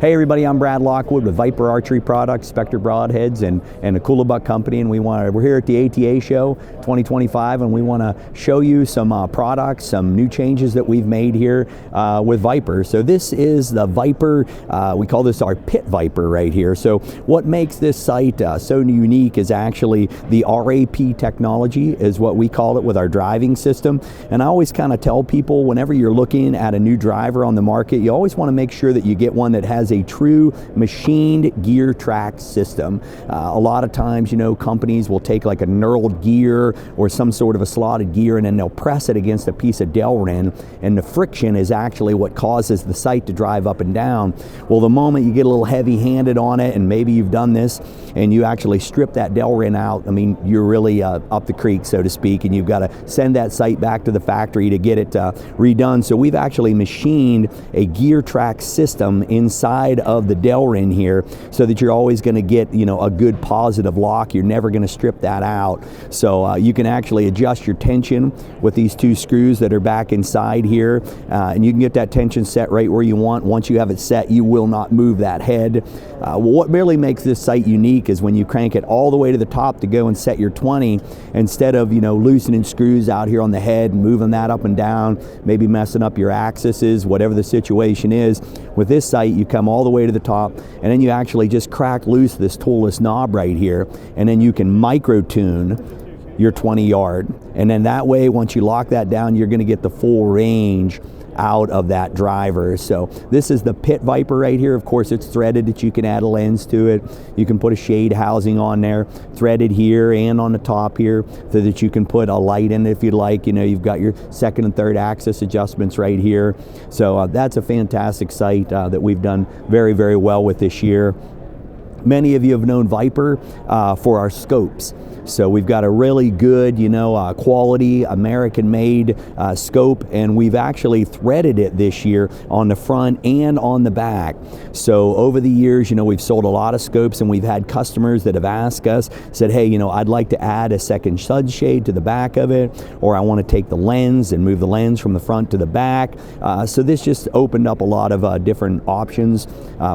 Hey everybody, I'm Brad Lockwood with Viper Archery Products, Spectre Broadheads, and the Coolabuck Company, and we're here at the ATA Show 2025, and we want to show you some products, some new changes that we've made here with Viper. So this is the Viper, we call this our Pit Viper right here. So what makes this sight so unique is actually the RAP technology is what we call it with our driving system. And I always kind of tell people whenever you're looking at a new driver on the market, you always want to make sure that you get one that has a true machined gear track system. A lot of times, you know, companies will take like a knurled gear or some sort of a slotted gear and then they'll press it against a piece of Delrin, and the friction is actually what causes the sight to drive up and down. Well, the moment you get a little heavy-handed on it, and maybe you've done this, and you actually strip that Delrin out, I mean, you're really up the creek, so to speak, and you've got to send that sight back to the factory to get it redone. So we've actually machined a gear track system inside of the Delrin here so that you're always going to get, you know, a good positive lock. You're never going to strip that out. So you can actually adjust your tension with these two screws that are back inside here, and you can get that tension set right where you want. Once you have it set, you will not move that head. Well, what really makes this sight unique is when you crank it all the way to the top to go and set your 20, instead of, you know, loosening screws out here on the head and moving that up and down, maybe messing up your axes, whatever the situation is. With this sight, you come all the way to the top, and then you actually just crack loose this toolless knob right here, and then you can micro tune your 20 yard. And then that way, once you lock that down, you're going to get the full range out of that driver. So this is the Pit Viper right here. Of course, it's threaded that you can add a lens to it. You can put a shade housing on there, threaded here and on the top here, so that you can put a light in it if you'd like. You know, you've got your second and third axis adjustments right here. So that's a fantastic sight that we've done very, very well with this year. Many of you have known Viper for our scopes. So we've got a really good, you know, quality American-made scope, and we've actually threaded it this year on the front and on the back. So over the years, you know, we've sold a lot of scopes, and we've had customers that have asked us, said, hey, you know, I'd like to add a second sunshade to the back of it, or I want to take the lens and move the lens from the front to the back. So this just opened up a lot of different options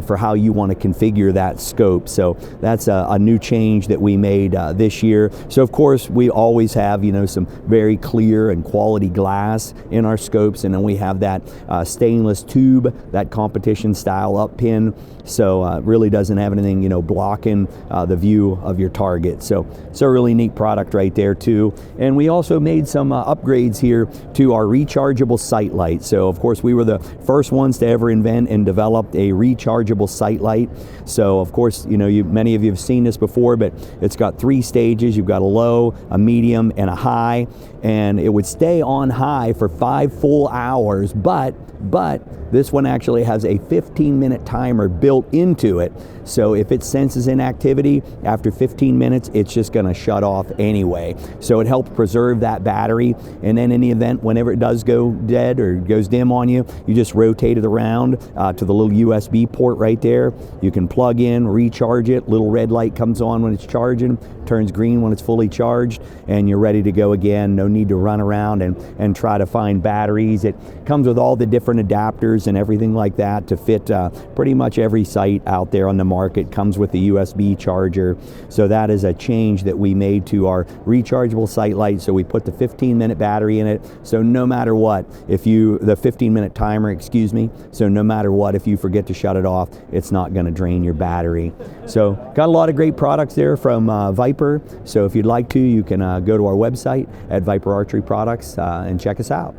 for how you want to configure that scope. So that's a new change that we made this year. So of course we always have, you know, some very clear and quality glass in our scopes, and then we have that stainless tube, that competition style up pin. So it really doesn't have anything, you know, blocking the view of your target. So it's a really neat product right there too. And we also made some upgrades here to our rechargeable sight light. So of course we were the first ones to ever invent and develop a rechargeable sight light. So of course, you know, many of you have seen this before, but it's got 3 stages. You've got a low, a medium, and a high, and it would stay on high for 5 full hours, but this one actually has a 15-minute timer built into it. So if it senses inactivity after 15 minutes, it's just going to shut off anyway. So it helps preserve that battery, and then in the event whenever it does go dead or goes dim on you, you just rotate it around to the little USB port right there. You can plug in, recharge it, little red light comes on when it's charging, turns green when it's fully charged, and you're ready to go again. No need to run around and try to find batteries. It comes with all the different adapters and everything like that to fit pretty much every sight out there on the market. Comes with the USB charger. So that is a change that we made to our rechargeable sight light. So we put the 15-minute battery in it. So no matter what, the 15-minute timer, excuse me. So no matter what, if you forget to shut it off, it's not going to drain your battery. So got a lot of great products there from Viper. So if you'd like to, you can go to our website at Viper Archery Products and check us out.